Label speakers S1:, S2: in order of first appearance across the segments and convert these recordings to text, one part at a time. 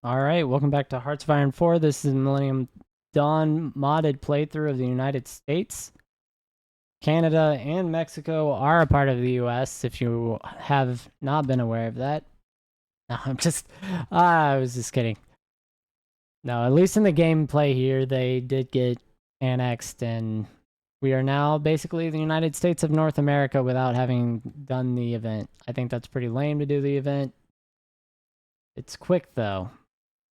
S1: Alright, welcome back to Hearts of Iron 4. This is Millennium Dawn modded playthrough of the United States. Canada and Mexico are a part of the US, if you have not been aware of that. No, I was just kidding. No, at least in the gameplay here, they did get annexed, and we are now basically the United States of North America without having done the event. I think that's pretty lame to do the event. It's quick, though,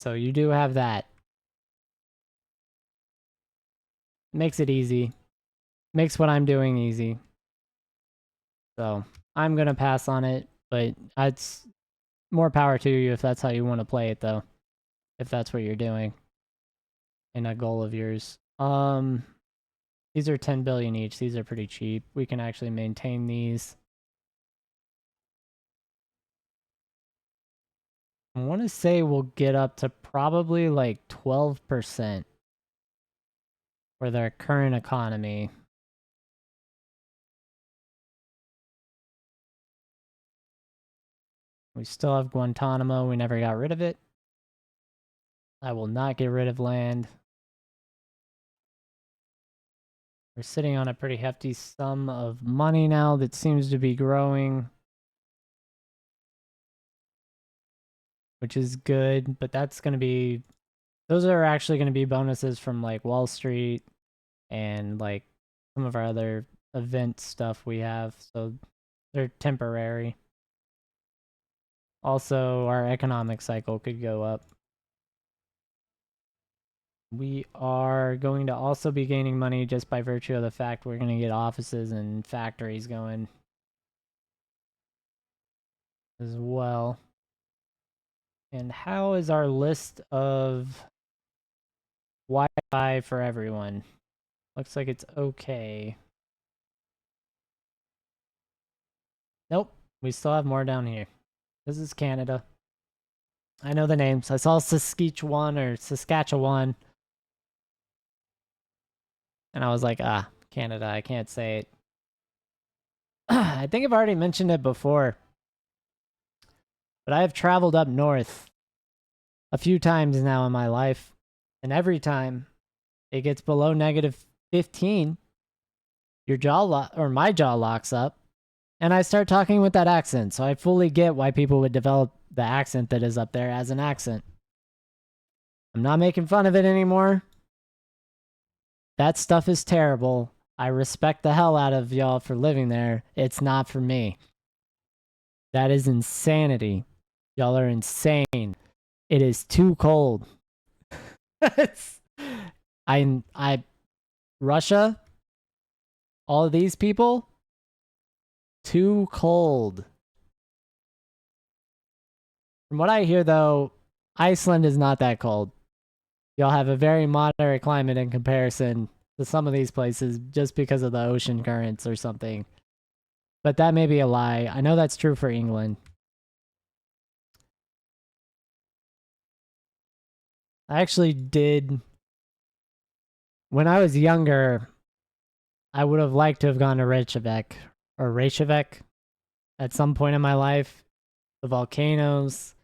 S1: so you do have that. Makes it easy. Makes what I'm doing easy. So I'm gonna pass on it, but it's more power to you if that's how you want to play it, though. If that's what you're doing in a goal of yours. These are 10 billion each. These are pretty cheap. We can actually maintain these. I want to say we'll get up to probably like 12% for their current economy. We still have Guantanamo. We never got rid of it. I will not get rid of land. We're sitting on a pretty hefty sum of money now that seems to be growing, which is good, but that's going to be, those are actually going to be bonuses from like Wall Street and like some of our other event stuff we have, so they're temporary. Also, our economic cycle could go up. We are going to also be gaining money just by virtue of the fact we're going to get offices and factories going as well. And how is our list of Wi-Fi for everyone? Looks like it's okay. Nope, we still have more down here. This is Canada. I know the names. I saw Saskatchewan or Saskatchewan. And I was like, Canada, I can't say it. I think I've already mentioned it before, but I have traveled up north a few times now in my life, and every time it gets below negative 15, your or my jaw locks up, and I start talking with that accent. So I fully get why people would develop the accent that is up there as an accent. I'm not making fun of it anymore. That stuff is terrible. I respect the hell out of y'all for living there. It's not for me. That is insanity. Y'all are insane. It is too cold. I Russia, all of these people, too cold. From what I hear though, Iceland is not that cold. Y'all have a very moderate climate in comparison to some of these places just because of the ocean currents or something. But that may be a lie. I know that's true for England. I actually did, when I was younger, I would have liked to have gone to Reykjavik at some point in my life. The volcanoes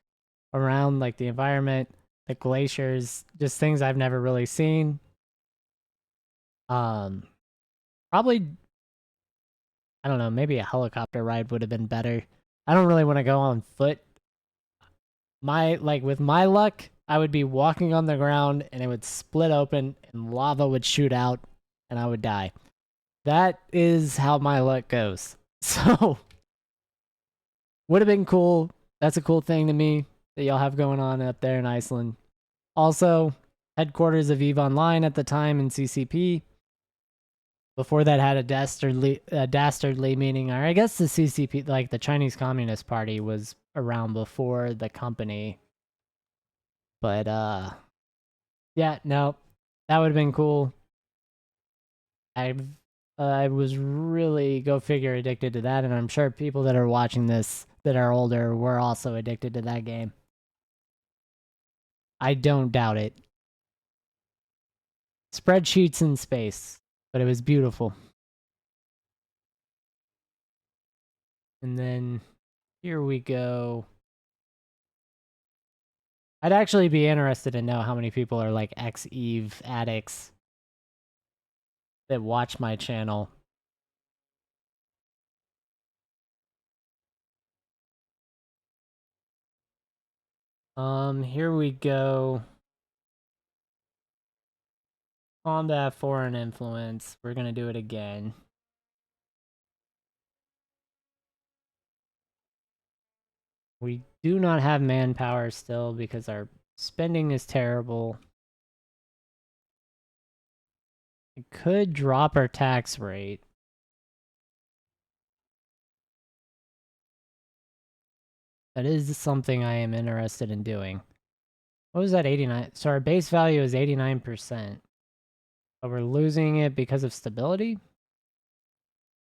S1: around, like the environment, the glaciers, just things I've never really seen. Um, Probably, I don't know, maybe a helicopter ride would have been better. I don't really want to go on foot. With my luck, I would be walking on the ground and it would split open and lava would shoot out and I would die. That is how my luck goes. So, would have been cool. That's a cool thing to me that y'all have going on up there in Iceland. Also, headquarters of EVE Online at the time in CCP. Before that had a dastardly meaning, or I guess the CCP, like the Chinese Communist Party, was around before the company. But yeah, no, that would have been cool. I was really, go figure, addicted to that, and I'm sure people that are watching this that are older were also addicted to that game. I don't doubt it. Spreadsheets in space, but it was beautiful. And then here we go. I'd actually be interested to know how many people are like ex-Eve addicts that watch my channel. Here we go. Combat foreign influence. We're gonna do it again. We do not have manpower still because our spending is terrible. We could drop our tax rate. That is something I am interested in doing. What was that, 89? So our base value is 89%. But we're losing it because of stability?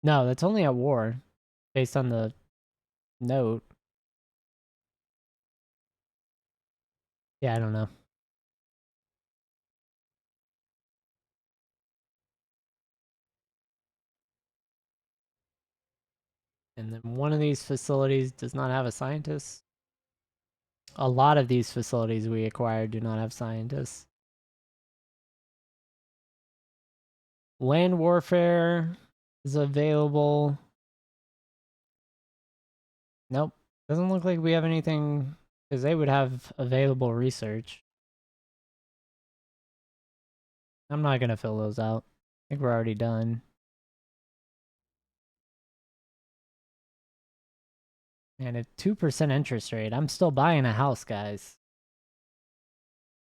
S1: No, that's only at war, based on the note. Yeah, I don't know. And then one of these facilities does not have a scientist. A lot of these facilities we acquired do not have scientists. Land warfare is available. Nope. Doesn't look like we have anything, because they would have available research. I'm not going to fill those out. I think we're already done. And at 2% interest rate, I'm still buying a house, guys.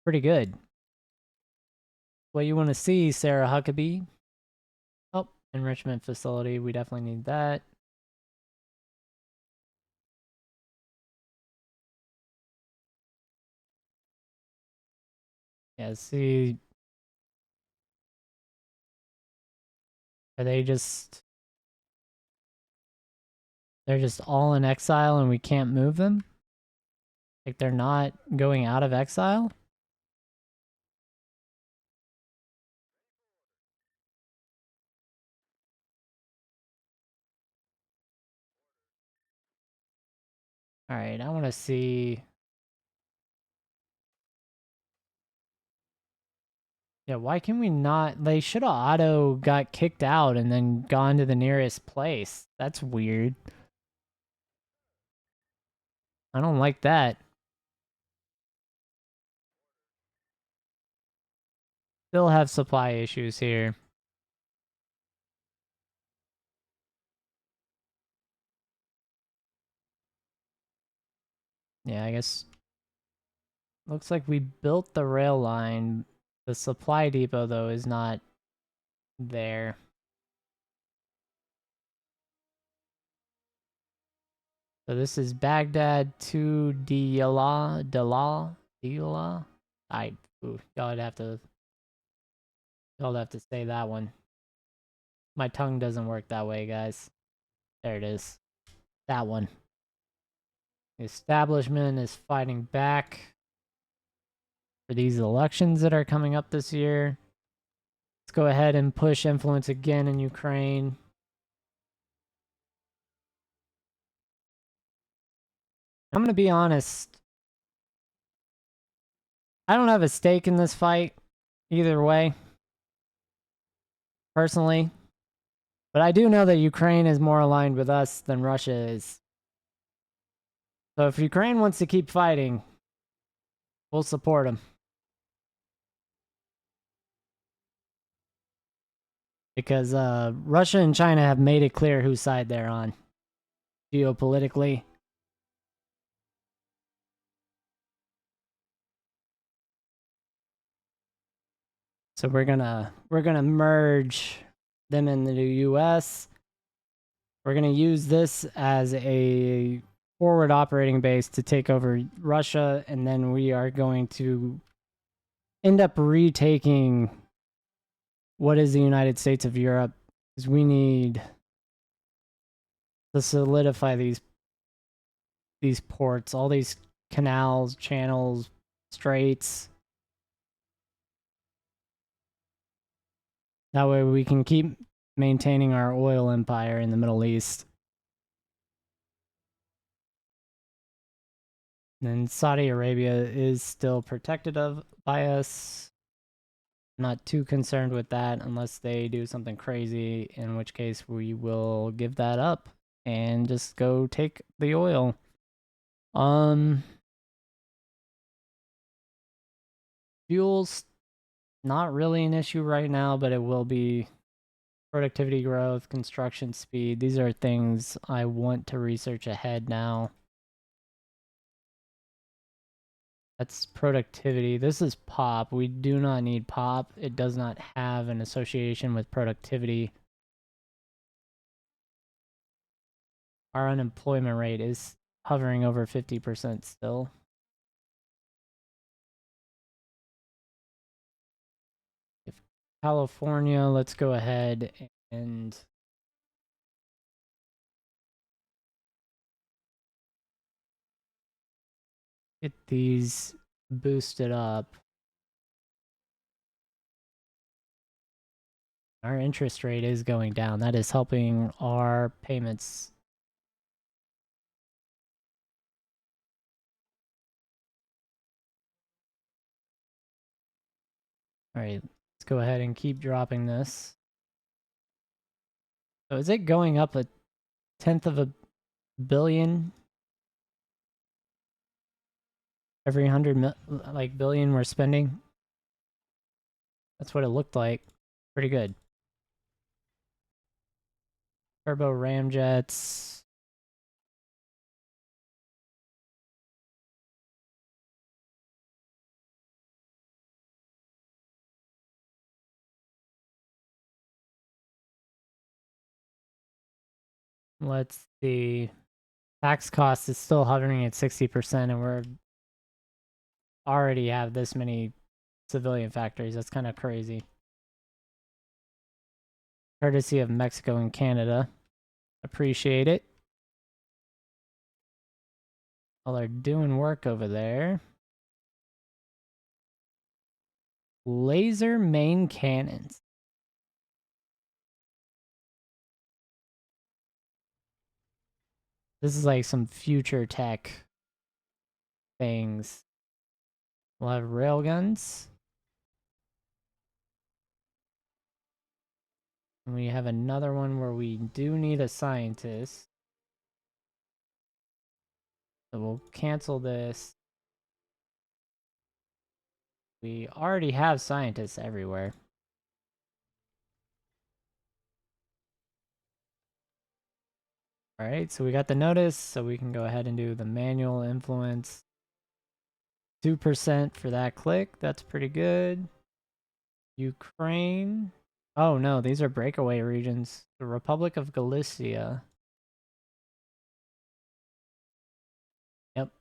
S1: Pretty good. What you want to see, Sarah Huckabee? Oh, enrichment facility. We definitely need that. Yeah, see. Are they just... They're just all in exile and we can't move them? Like they're not going out of exile? Alright, I want to see... Yeah, why can we not... They should have auto got kicked out and then gone to the nearest place. That's weird. I don't like that. Still have supply issues here. Yeah, I guess... Looks like we built the rail line. The supply depot, though, is not there. So this is Baghdad to Diyala. Y'all have to say that one. My tongue doesn't work that way, guys. There it is. That one. The establishment is fighting back for these elections that are coming up this year. Let's go ahead and push influence again in Ukraine. I'm going to be honest. I don't have a stake in this fight either way, personally. But I do know that Ukraine is more aligned with us than Russia is. So if Ukraine wants to keep fighting, we'll support them. Because Russia and China have made it clear whose side they're on geopolitically. So we're gonna merge them into the US. We're gonna use this as a forward operating base to take over Russia, and then we are going to end up retaking what is the United States of Europe, because we need to solidify these ports, all these canals, channels, straits. That way we can keep maintaining our oil empire in the Middle East. And Saudi Arabia is still protected by us. Not too concerned with that unless they do something crazy, in which case we will give that up and just go take the oil. Fuel's not really an issue right now, but it will be. Productivity growth, construction speed. These are things I want to research ahead now. That's productivity. This is pop. We do not need pop. It does not have an association with productivity. Our unemployment rate is hovering over 50% still. If California, let's go ahead and get these boosted up. Our interest rate is going down. That is helping our payments. All right, let's go ahead and keep dropping this. So is it going up 1/10 of a billion every 100 billion we're spending? That's what it looked like. Pretty good. Turbo ramjets. Let's see. Tax cost is still hovering at 60%, and we're already have this many civilian factories. That's kind of crazy. Courtesy of Mexico and Canada. Appreciate it. Well, they're doing work over there. Laser main cannons. This is like some future tech things. We'll have railguns. And we have another one where we do need a scientist. So we'll cancel this. We already have scientists everywhere. Alright, so we got the notice, so we can go ahead and do the manual influence. 2% for that click, that's pretty good. Ukraine. Oh no, these are breakaway regions. The Republic of Galicia. Yep.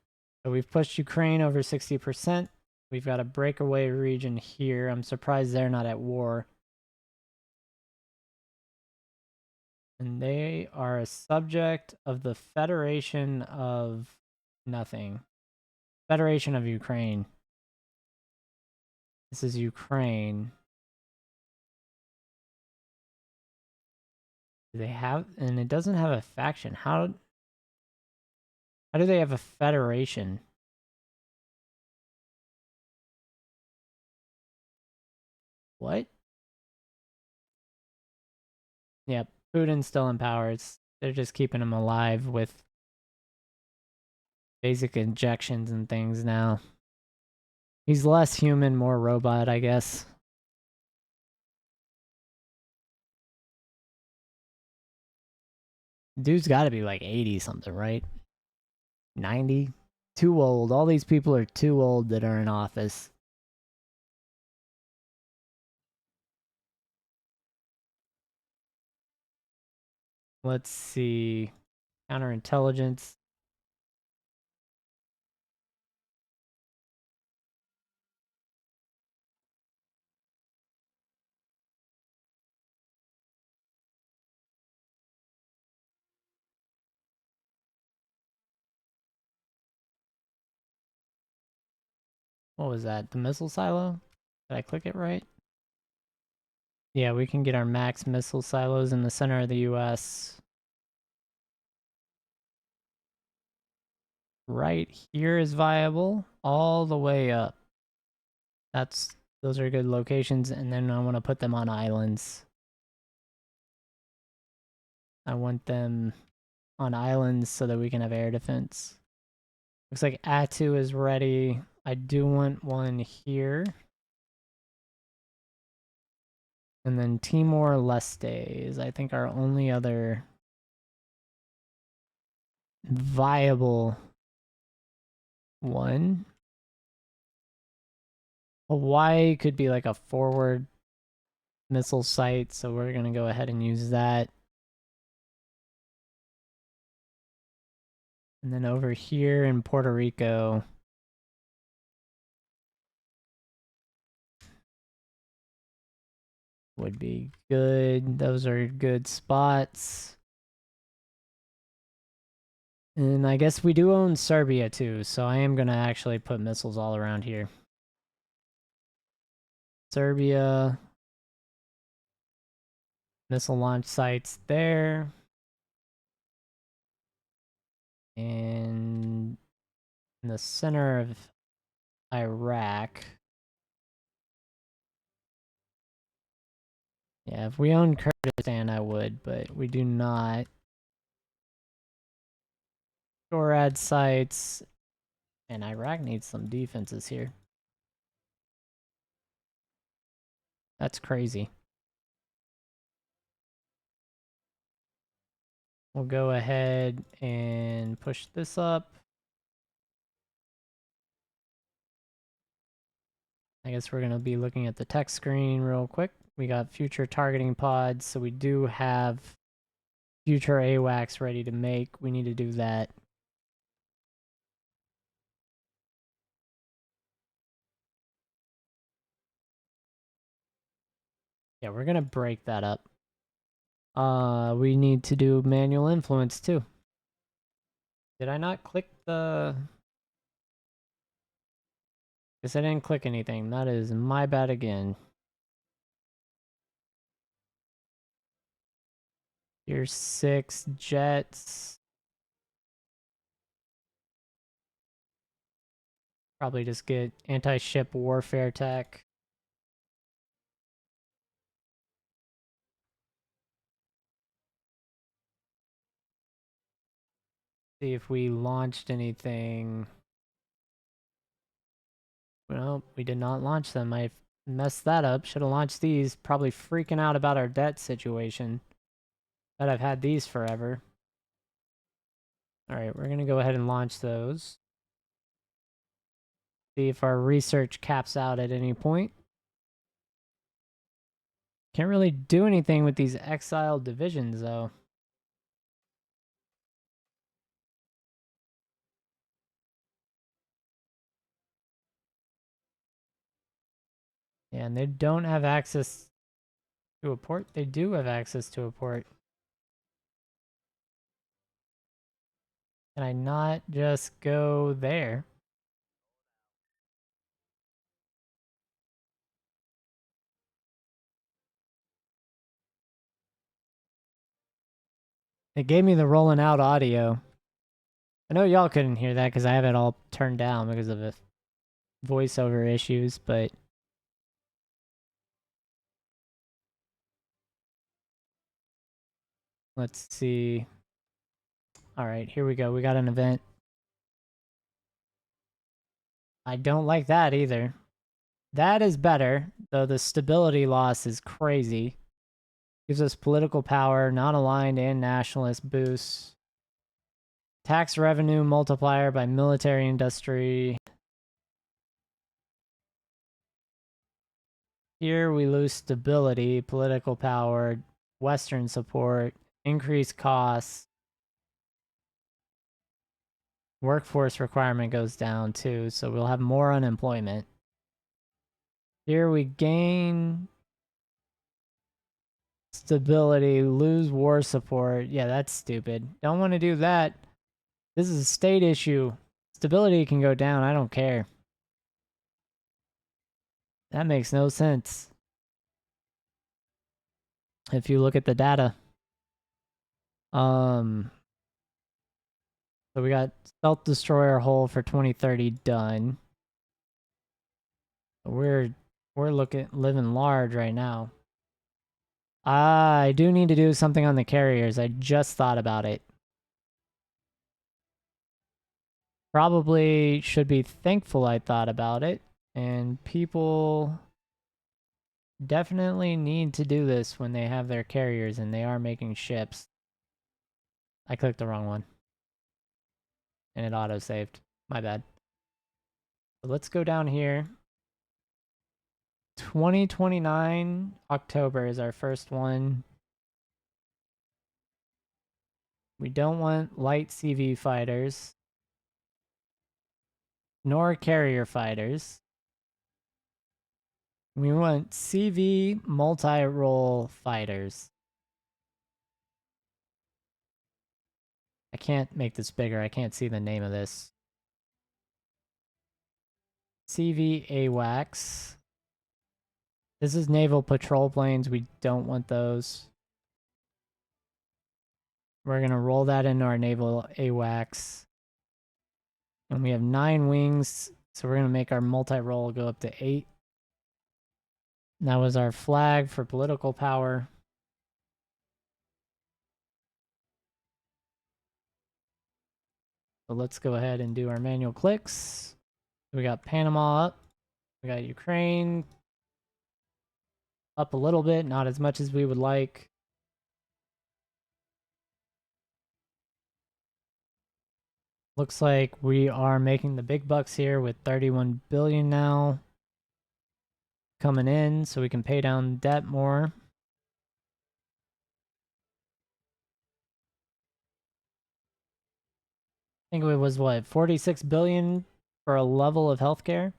S1: So we've pushed Ukraine over 60%. We've got a breakaway region here. I'm surprised they're not at war. And they are a subject of the Federation of nothing. Federation of Ukraine. This is Ukraine. Do they have, and it doesn't have a faction. How do they have a federation? What? Yep, Putin's still in power. They're just keeping him alive with basic injections and things now. He's less human, more robot, I guess. Dude's got to be like 80 something, right? 90? Too old. All these people are too old that are in office. Let's see. Counterintelligence. What was that? The missile silo? Did I click it right? Yeah, we can get our max missile silos in the center of the US. right here is viable all the way up. Those are good locations, and then I want to put them on islands. I want them on islands so that we can have air defense. Looks like Atu is ready. I do want one here. And then Timor-Leste is, I think, our only other viable one. Hawaii could be like a forward missile site, so we're going to go ahead and use that. And then over here in Puerto Rico, would be good. Those are good spots. And I guess we do own Serbia too, so I am going to actually put missiles all around here. Serbia. Missile launch sites there. And in the center of Iraq. Yeah, if we owned Kurdistan, I would, but we do not. Gorad sites. And Iraq needs some defenses here. That's crazy. We'll go ahead and push this up. I guess we're going to be looking at the text screen real quick. We got future targeting pods, so we do have future AWACS ready to make. We need to do that. Yeah, we're going to break that up. We need to do manual influence too. Did I not click the... Guess I didn't click anything. That is my bad again. Here's 6 jets. Probably just get anti-ship warfare tech. See if we launched anything. Well, we did not launch them. I messed that up. Should have launched these. Probably freaking out about our debt situation. Bet I've had these forever. Alright, we're going to go ahead and launch those. See if our research caps out at any point. Can't really do anything with these exiled divisions, though. Yeah, and they don't have access to a port. They do have access to a port. Can I not just go there? It gave me the rolling out audio. I know y'all couldn't hear that because I have it all turned down because of the voiceover issues, but... Let's see. Alright, here we go. We got an event. I don't like that either. That is better, though the stability loss is crazy. Gives us political power, non-aligned and nationalist boosts. Tax revenue multiplier by military industry. Here we lose stability, political power, Western support, increased costs. Workforce requirement goes down too, so we'll have more unemployment. Here we gain stability, lose war support. Yeah, that's stupid. Don't want to do that. This is a state issue. Stability can go down. I don't care. That makes no sense. If you look at the data. So we got Stealth Destroyer hull for 2030 done. We're living large right now. I do need to do something on the carriers. I just thought about it. Probably should be thankful I thought about it. And people definitely need to do this when they have their carriers and they are making ships. I clicked the wrong one. And it auto-saved. My bad. So let's go down here. 2029 October is our first one. We don't want light CV fighters, nor carrier fighters. We want CV multi-role fighters. I can't make this bigger. I can't see the name of this. CV AWACS. This is naval patrol planes. We don't want those. We're going to roll that into our naval AWACS. And we have 9 wings, so we're going to make our multi-role go up to 8. That was our flag for political power. So let's go ahead and do our manual clicks. We got Panama up. We got Ukraine up a little bit, not as much as we would like. Looks like we are making the big bucks here with 31 billion now coming in, so we can pay down debt more. I think it was what, 46 billion for a level of healthcare?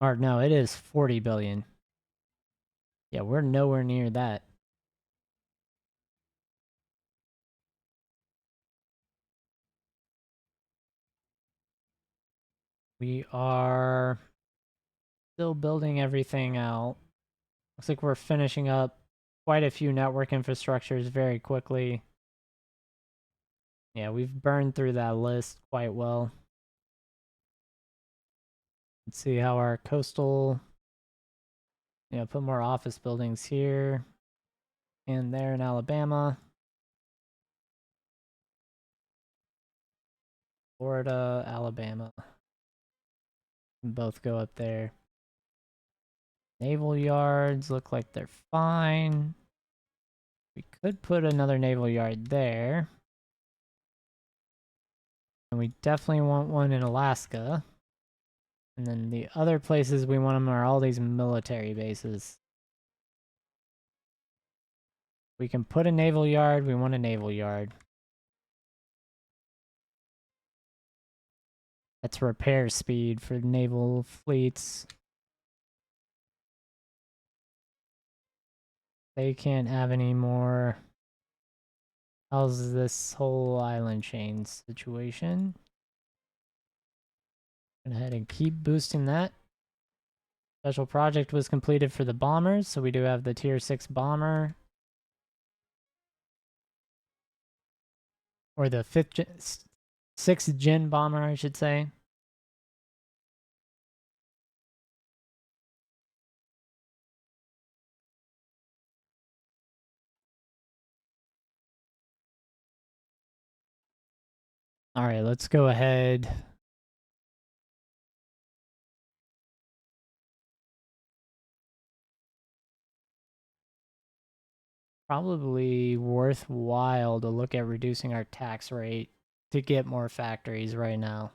S1: Or no, it is 40 billion. Yeah, we're nowhere near that. We are still building everything out. Looks like we're finishing up quite a few network infrastructures very quickly. Yeah, we've burned through that list quite well. Let's see how our coastal... Yeah, put more office buildings here and there in Alabama. Florida, Alabama. Both go up there. Naval yards look like they're fine. We could put another naval yard there. And we definitely want one in Alaska. And then the other places we want them are all these military bases. We can put a naval yard. We want a naval yard. That's repair speed for naval fleets. They can't have any more. How's this whole island chain situation? Go ahead and keep boosting that. Special project was completed for the bombers, so we do have the tier 6 bomber. Or the 6th gen bomber, I should say. Alright, let's go ahead. Probably worthwhile to look at reducing our tax rate to get more factories right now.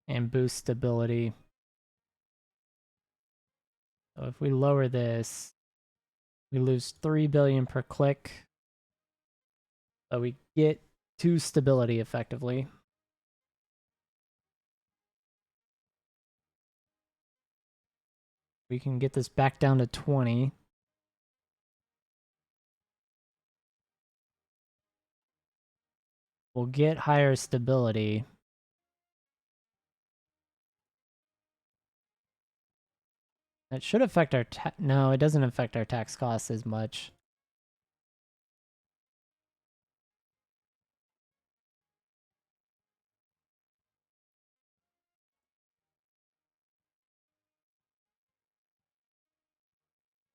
S1: And boost stability. So if we lower this, we lose 3 billion per click. But we get 2 stability effectively. We can get this back down to 20. We'll get higher stability. That should affect our no, it doesn't affect our tax costs as much.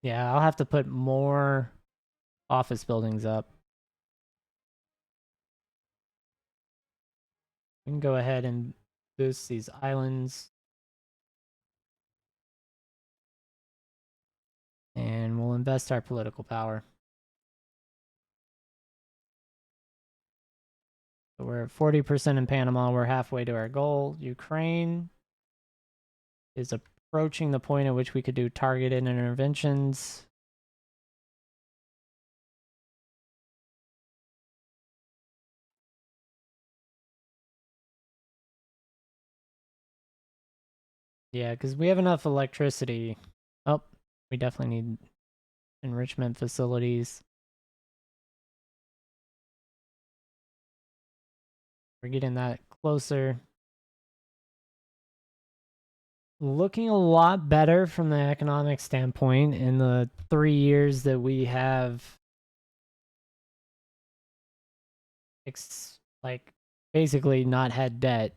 S1: Yeah, I'll have to put more office buildings up. We can go ahead and boost these islands. And we'll invest our political power. So we're at 40% in Panama. We're halfway to our goal. Ukraine is approaching the point at which we could do targeted interventions. Yeah, because we have enough electricity. Oh, we definitely need enrichment facilities. We're getting that closer. Looking a lot better from the economic standpoint in the 3 years that we have like basically not had debt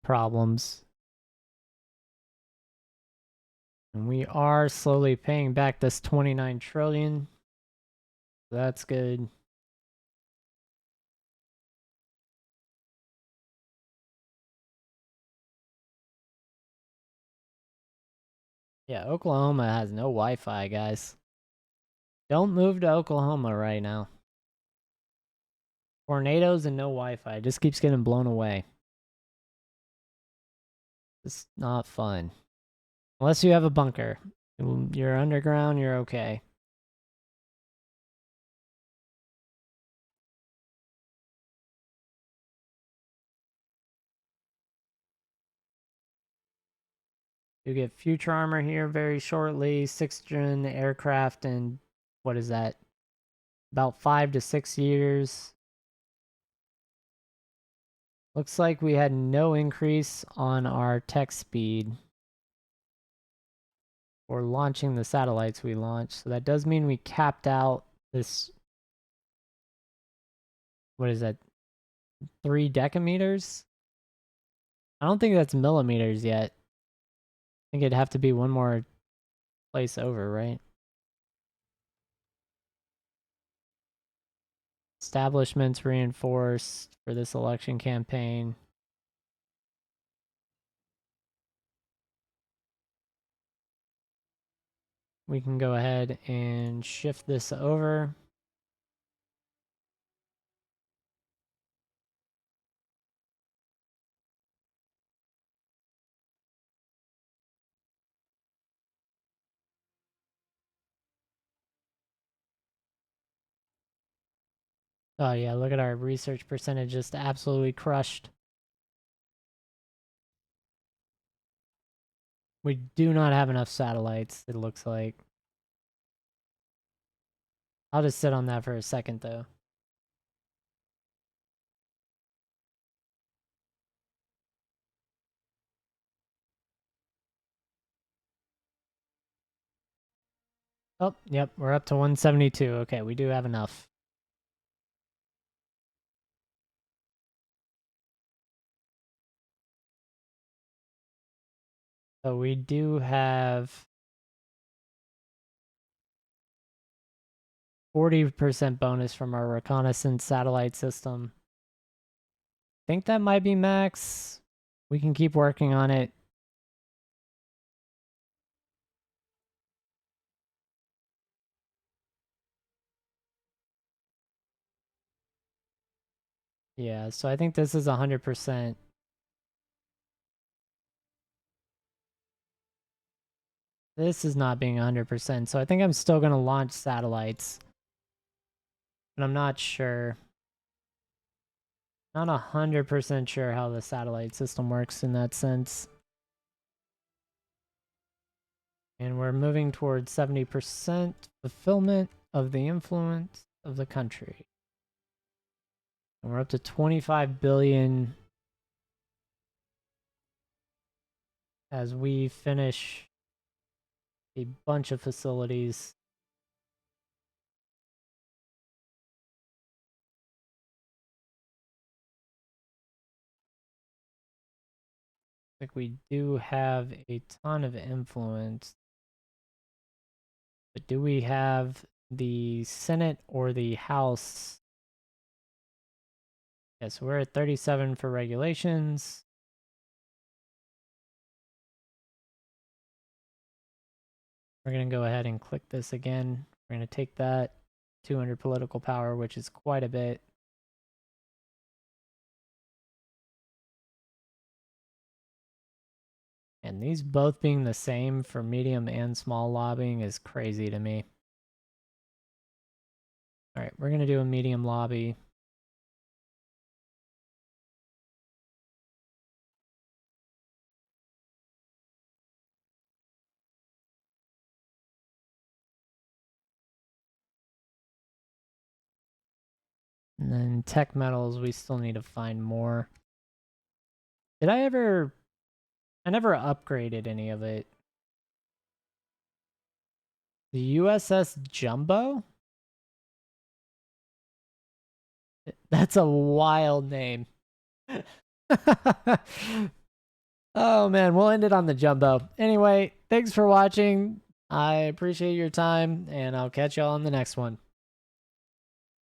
S1: problems. And we are slowly paying back this 29 trillion. That's good. Yeah, Oklahoma has no Wi-Fi, guys. Don't move to Oklahoma right now. Tornadoes and no Wi-Fi. It just keeps getting blown away. It's not fun. Unless you have a bunker. You're underground, you're okay. You get future armor here very shortly. 6th gen aircraft and what is that? About 5 to 6 years. Looks like we had no increase on our tech speed for launching the satellites we launched. So that does mean we capped out this, what is that, 3 decameters? I don't think that's millimeters yet. I think it'd have to be one more place over, right? Establishments reinforced for this election campaign. We can go ahead and shift this over. Oh yeah, look at our research percentage just absolutely crushed. We do not have enough satellites, it looks like. I'll just sit on that for a second though. Oh, yep, we're up to 172. Okay, we do have enough. So we do have 40% bonus from our reconnaissance satellite system. I think that might be max. We can keep working on it. Yeah, so I think this is 100%. This is not being 100%, so I think I'm still going to launch satellites. But I'm not sure. Not 100% sure how the satellite system works in that sense. And we're moving towards 70% fulfillment of the influence of the country. And we're up to 25 billion as we finish a bunch of facilities. Like we do have a ton of influence, but do we have the Senate or the House? Yes, we're at 37 for regulations. We're going to go ahead and click this again. We're going to take that 200 political power, which is quite a bit. And these both being the same for medium and small lobbying is crazy to me. All right, we're going to do a medium lobby. And then tech metals, we still need to find more. Did I ever... I never upgraded any of it. The USS Jumbo? That's a wild name. Oh man, we'll end it on the Jumbo. Anyway, thanks for watching. I appreciate your time, and I'll catch y'all on the next one.